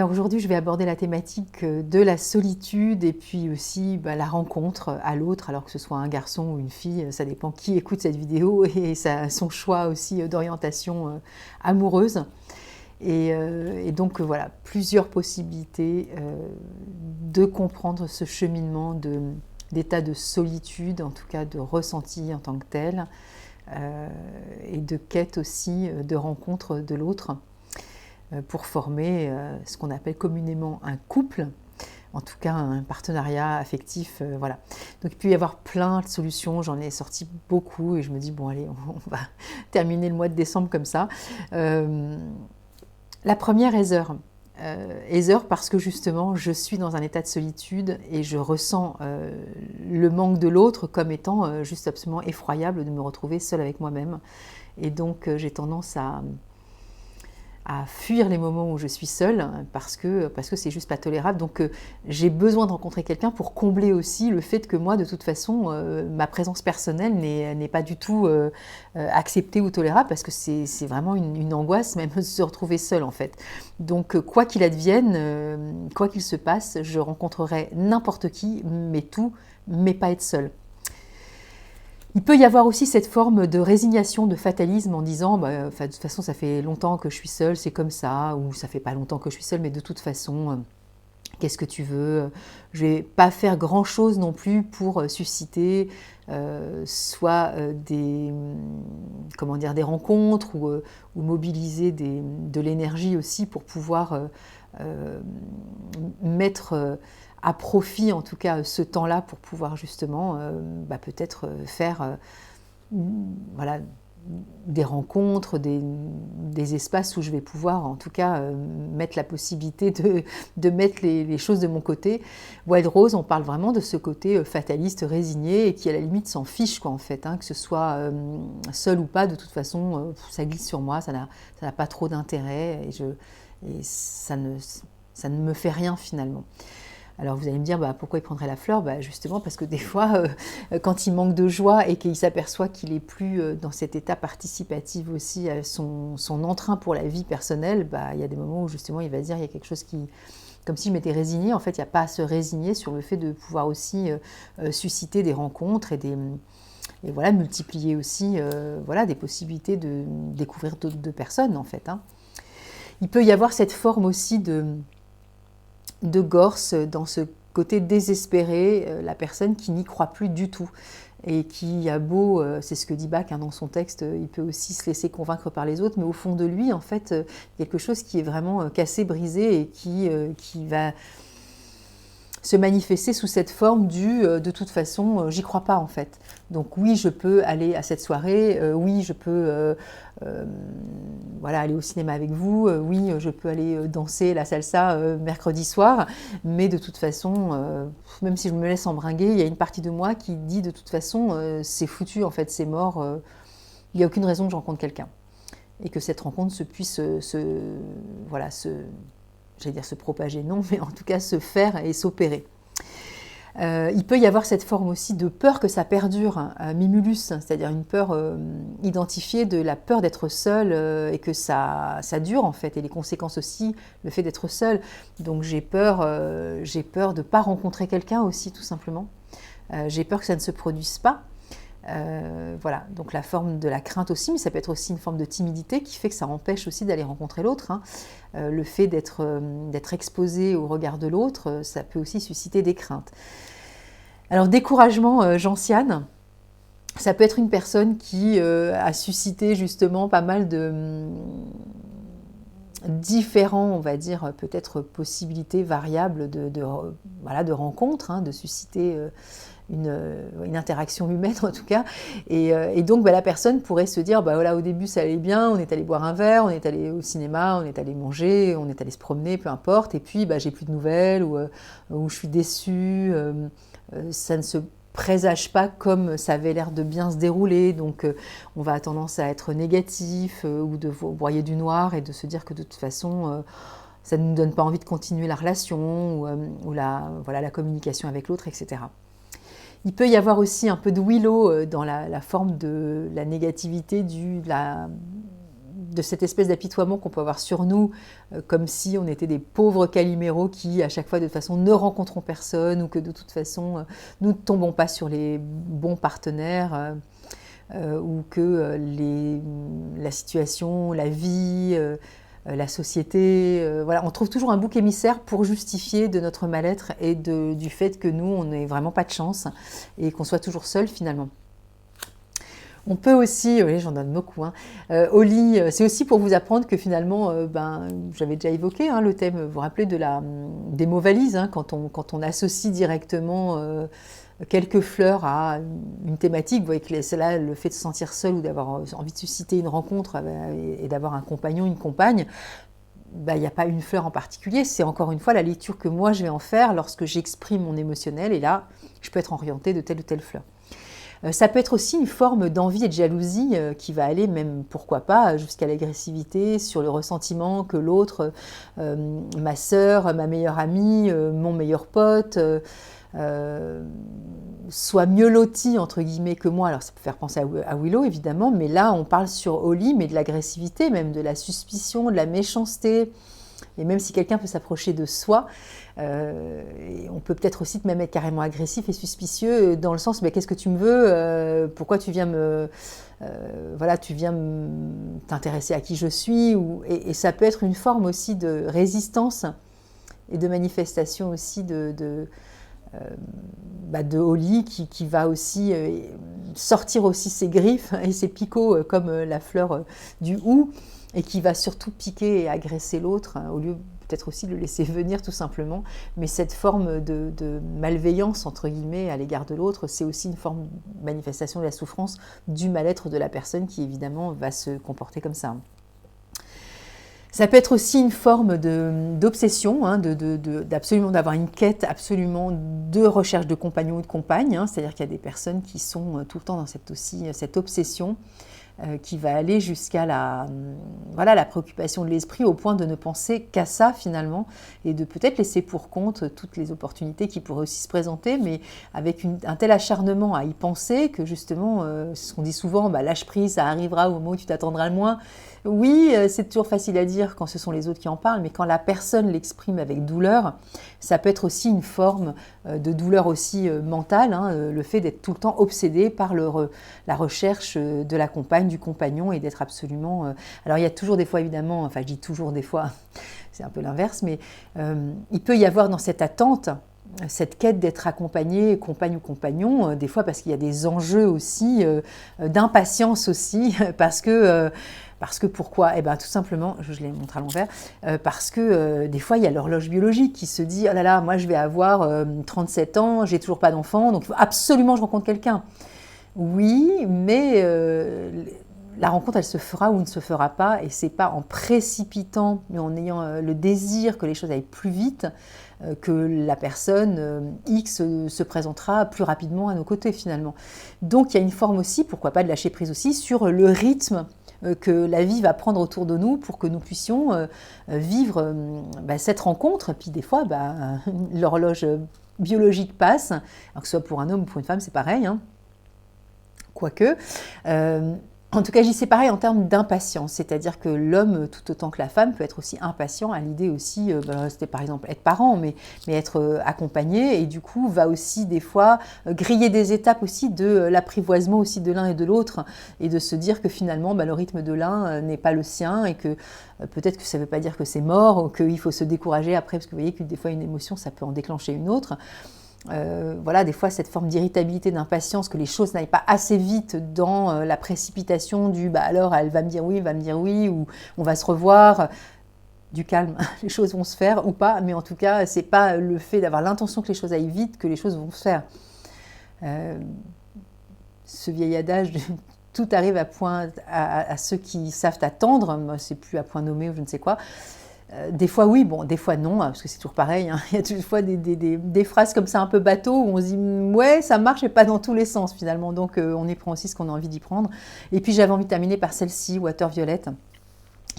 Alors aujourd'hui, je vais aborder la thématique de la solitude et puis aussi la rencontre à l'autre, alors que ce soit un garçon ou une fille, ça dépend qui écoute cette vidéo et son choix aussi d'orientation amoureuse. Et donc voilà, plusieurs possibilités de comprendre ce cheminement d'état de solitude, en tout cas de ressenti en tant que tel, et de quête aussi de rencontre de l'autre, pour former ce qu'on appelle communément un couple, en tout cas un partenariat affectif, voilà. Donc il peut y avoir plein de solutions, j'en ai sorti beaucoup et je me dis bon allez, on va terminer le mois de décembre comme ça. La première, Heather. Heather parce que justement je suis dans un état de solitude et je ressens le manque de l'autre comme étant juste absolument effroyable de me retrouver seule avec moi-même. Et donc j'ai tendance à fuir les moments où je suis seule parce que c'est juste pas tolérable. Donc j'ai besoin de rencontrer quelqu'un pour combler aussi le fait que moi, de toute façon, ma présence personnelle n'est pas du tout acceptée ou tolérable parce que c'est vraiment une angoisse même de se retrouver seule en fait. Donc quoi qu'il advienne, quoi qu'il se passe, je rencontrerai n'importe qui, mais tout, mais pas être seule. Il peut y avoir aussi cette forme de résignation, de fatalisme en disant de toute façon ça fait longtemps que je suis seule, c'est comme ça, ou ça fait pas longtemps que je suis seule, mais de toute façon, qu'est-ce que tu veux? Je vais pas faire grand-chose non plus pour susciter soit des rencontres ou mobiliser de l'énergie aussi pour pouvoir mettre à profit en tout cas ce temps-là pour pouvoir justement peut-être faire voilà, des rencontres, des espaces où je vais pouvoir en tout cas mettre la possibilité de mettre les choses de mon côté. Wild Rose, on parle vraiment de ce côté fataliste, résigné et qui à la limite s'en fiche quoi en fait, hein, que ce soit seul ou pas, de toute façon ça glisse sur moi, ça n'a pas trop d'intérêt et ça ne me fait rien finalement. Alors vous allez me dire, pourquoi il prendrait la fleur? Justement parce que des fois, quand il manque de joie et qu'il s'aperçoit qu'il n'est plus dans cet état participatif aussi à son entrain pour la vie personnelle, il y a des moments où justement il va dire, il y a quelque chose qui... Comme si je m'étais résignée, en fait il n'y a pas à se résigner sur le fait de pouvoir aussi susciter des rencontres et voilà, multiplier aussi des possibilités de découvrir d'autres personnes en fait. Hein. Il peut y avoir cette forme aussi de Gorse dans ce côté désespéré, la personne qui n'y croit plus du tout et qui a beau, c'est ce que dit Bach dans son texte, il peut aussi se laisser convaincre par les autres, mais au fond de lui, en fait, quelque chose qui est vraiment cassé, brisé et qui va se manifester sous cette forme de toute façon, j'y crois pas en fait. Donc oui, je peux aller à cette soirée, oui, je peux aller au cinéma avec vous, oui, je peux aller danser la salsa mercredi soir, mais de toute façon, même si je me laisse embringuer, il y a une partie de moi qui dit de toute façon, c'est foutu en fait, c'est mort, il n'y a aucune raison que je rencontre quelqu'un. Et que cette rencontre puisse j'allais dire se propager, non, mais en tout cas se faire et s'opérer. Il peut y avoir cette forme aussi de peur que ça perdure, mimulus, c'est-à-dire une peur identifiée de la peur d'être seule et que ça dure en fait, et les conséquences aussi, le fait d'être seule. Donc j'ai peur de ne pas rencontrer quelqu'un aussi tout simplement. J'ai peur que ça ne se produise pas. Voilà, donc la forme de la crainte aussi, mais ça peut être aussi une forme de timidité qui fait que ça empêche aussi d'aller rencontrer l'autre. Hein. Le fait d'être exposé au regard de l'autre, ça peut aussi susciter des craintes. Alors découragement gentiane, ça peut être une personne qui a suscité justement pas mal de différents, on va dire, peut-être possibilités variables de rencontres, hein, de susciter une interaction humaine en tout cas, et donc la personne pourrait se dire, au début ça allait bien, on est allé boire un verre, on est allé au cinéma, on est allé manger, on est allé se promener, peu importe, et puis j'ai plus de nouvelles, ou je suis déçue, ça ne se présage pas comme ça avait l'air de bien se dérouler, donc on va avoir tendance à être négatif ou de broyer du noir et de se dire que de toute façon ça ne nous donne pas envie de continuer la relation ou la communication avec l'autre, etc. Il peut y avoir aussi un peu de willow dans la forme de la négativité de cette espèce d'apitoiement qu'on peut avoir sur nous, comme si on était des pauvres caliméros qui, à chaque fois, de toute façon, ne rencontrons personne, ou que de toute façon, nous ne tombons pas sur les bons partenaires, ou que la situation, la vie, la société, voilà, on trouve toujours un bouc émissaire pour justifier de notre mal-être et du fait que nous, on n'ait vraiment pas de chance et qu'on soit toujours seul finalement. On peut aussi, oui, j'en donne beaucoup, hein, au lit, c'est aussi pour vous apprendre que finalement, j'avais déjà évoqué le thème, vous vous rappelez, des mots valises, hein, quand on associe directement quelques fleurs à une thématique, vous voyez que celle-là, le fait de se sentir seul ou d'avoir envie de susciter une rencontre et d'avoir un compagnon, une compagne, il n'y a pas une fleur en particulier, c'est encore une fois la lecture que moi je vais en faire lorsque j'exprime mon émotionnel, et là, je peux être orientée de telle ou telle fleur. Ça peut être aussi une forme d'envie et de jalousie qui va aller même, pourquoi pas, jusqu'à l'agressivité, sur le ressentiment que l'autre, ma sœur, ma meilleure amie, mon meilleur pote, soit mieux loti entre guillemets que moi. Alors ça peut faire penser à Willow évidemment, mais là on parle sur Holly, mais de l'agressivité, même de la suspicion, de la méchanceté. Et même si quelqu'un peut s'approcher de soi, on peut peut-être aussi même être carrément agressif et suspicieux dans le sens, mais qu'est-ce que tu me veux, pourquoi tu viens t'intéresser à qui je suis, et ça peut être une forme aussi de résistance et de manifestation aussi de Holly qui va aussi sortir aussi ses griffes et ses picots comme la fleur du hou, et qui va surtout piquer et agresser l'autre, au lieu peut-être aussi de le laisser venir tout simplement. Mais cette forme de malveillance, entre guillemets, à l'égard de l'autre, c'est aussi une forme de manifestation de la souffrance, du mal-être de la personne qui, évidemment, va se comporter comme ça. Ça peut être aussi une forme d'obsession, d'absolument d'avoir une quête absolument de recherche de compagnon ou de compagne, c'est-à-dire qu'il y a des personnes qui sont tout le temps dans cette obsession, qui va aller jusqu'à la préoccupation de l'esprit, au point de ne penser qu'à ça finalement, et de peut-être laisser pour compte toutes les opportunités qui pourraient aussi se présenter, mais avec un tel acharnement à y penser que justement, ce qu'on dit souvent, lâche prise, ça arrivera au moment où tu t'attendras le moins. Oui, c'est toujours facile à dire quand ce sont les autres qui en parlent, mais quand la personne l'exprime avec douleur, ça peut être aussi une forme de douleur aussi mentale, le fait d'être tout le temps obsédé par la recherche de la compagne, du compagnon, et d'être absolument... Alors il y a toujours des fois évidemment, enfin je dis toujours des fois, c'est un peu l'inverse, mais il peut y avoir dans cette attente, cette quête d'être accompagné, compagne ou compagnon, des fois parce qu'il y a des enjeux aussi, d'impatience aussi, parce que pourquoi ? Tout simplement, je les montre à l'envers, parce que des fois il y a l'horloge biologique qui se dit « Oh là là, moi je vais avoir 37 ans, j'ai toujours pas d'enfant, donc il faut absolument que je rencontre quelqu'un. » Oui, mais la rencontre elle se fera ou ne se fera pas, et c'est pas en précipitant, mais en ayant le désir que les choses aillent plus vite, que la personne X se présentera plus rapidement à nos côtés finalement. Donc il y a une forme aussi, pourquoi pas de lâcher prise aussi, sur le rythme que la vie va prendre autour de nous pour que nous puissions vivre cette rencontre. Et puis des fois, l'horloge biologique passe, alors que ce soit pour un homme ou pour une femme, c'est pareil, quoique. En tout cas, j'y sais pareil en termes d'impatience, c'est-à-dire que l'homme, tout autant que la femme, peut être aussi impatient à l'idée aussi, c'était par exemple être parent, mais être accompagné, et du coup va aussi des fois griller des étapes aussi de l'apprivoisement aussi de l'un et de l'autre, et de se dire que finalement le rythme de l'un n'est pas le sien, et que peut-être que ça ne veut pas dire que c'est mort, ou qu'il faut se décourager après, parce que vous voyez que des fois une émotion, ça peut en déclencher une autre. Des fois cette forme d'irritabilité, d'impatience, que les choses n'aillent pas assez vite dans la précipitation du alors elle va me dire oui, il va me dire oui, ou on va se revoir. Du calme, les choses vont se faire ou pas, mais en tout cas c'est pas le fait d'avoir l'intention que les choses aillent vite que les choses vont se faire. Ce vieil adage de tout arrive à point à ceux qui savent attendre, moi c'est plus à point nommé ou je ne sais quoi. Des fois oui, des fois non, parce que c'est toujours pareil. Il y a toujours fois des phrases comme ça un peu bateau où on se dit ouais ça marche, mais pas dans tous les sens finalement. Donc on y prend aussi ce qu'on a envie d'y prendre. Et puis j'avais envie de terminer par celle-ci, Water Violet,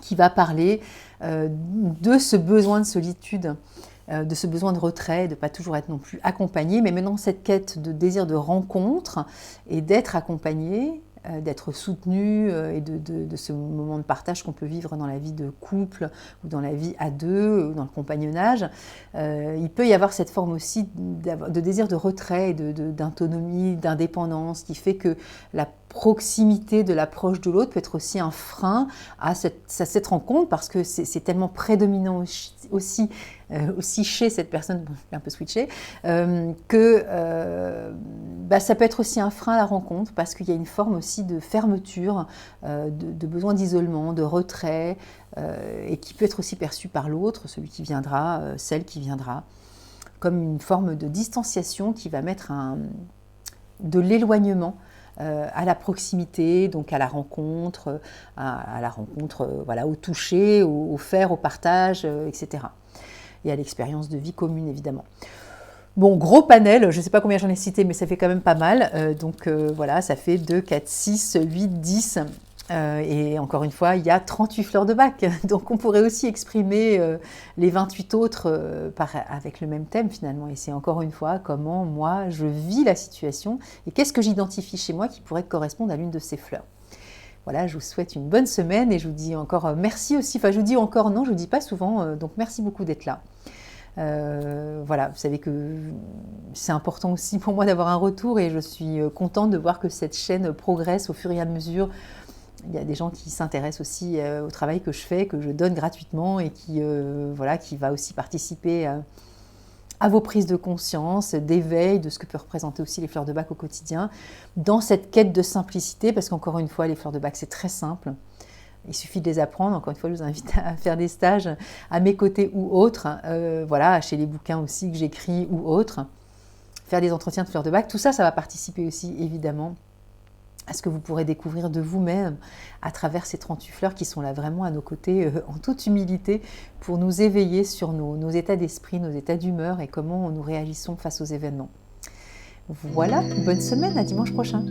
qui va parler de ce besoin de solitude, de ce besoin de retrait, de ne pas toujours être non plus accompagné, mais maintenant cette quête de désir de rencontre et d'être accompagné, d'être soutenu et de ce moment de partage qu'on peut vivre dans la vie de couple ou dans la vie à deux ou dans le compagnonnage. Il peut y avoir cette forme aussi de désir de retrait, d'autonomie, d'indépendance qui fait que la proximité de l'approche de l'autre peut être aussi un frein à cette rencontre parce que c'est tellement prédominant aussi chez cette personne, bon, je vais un peu switcher, que ça peut être aussi un frein à la rencontre parce qu'il y a une forme aussi de fermeture, de besoin d'isolement, de retrait, et qui peut être aussi perçu par l'autre, celui qui viendra, celle qui viendra, comme une forme de distanciation qui va mettre de l'éloignement à la proximité, donc à la rencontre, voilà, au toucher, au faire, au partage, etc. Et à l'expérience de vie commune, évidemment. Bon, gros panel, je ne sais pas combien j'en ai cité, mais ça fait quand même pas mal. Voilà, ça fait 2, 4, 6, 8, 10. Et encore une fois, il y a 38 fleurs de bac. Donc on pourrait aussi exprimer les 28 autres avec le même thème finalement. Et c'est encore une fois comment moi je vis la situation et qu'est-ce que j'identifie chez moi qui pourrait correspondre à l'une de ces fleurs. Voilà, je vous souhaite une bonne semaine et je vous dis encore merci aussi. Enfin, je vous dis encore non, je ne vous dis pas souvent. Donc merci beaucoup d'être là. Voilà, vous savez que c'est important aussi pour moi d'avoir un retour et je suis contente de voir que cette chaîne progresse au fur et à mesure. Il y a des gens qui s'intéressent aussi au travail que je fais, que je donne gratuitement et qui va aussi participer à vos prises de conscience, d'éveil, de ce que peut représenter aussi les fleurs de bac au quotidien, dans cette quête de simplicité, parce qu'encore une fois, les fleurs de bac, c'est très simple. Il suffit de les apprendre. Encore une fois, je vous invite à faire des stages à mes côtés ou autres, chez les bouquins aussi que j'écris ou autres, faire des entretiens de fleurs de bac. Tout ça, ça va participer aussi, évidemment, à ce que vous pourrez découvrir de vous-même à travers ces 38 fleurs qui sont là vraiment à nos côtés en toute humilité pour nous éveiller sur nos états d'esprit, nos états d'humeur et comment nous réagissons face aux événements. Voilà, bonne semaine, à dimanche prochain.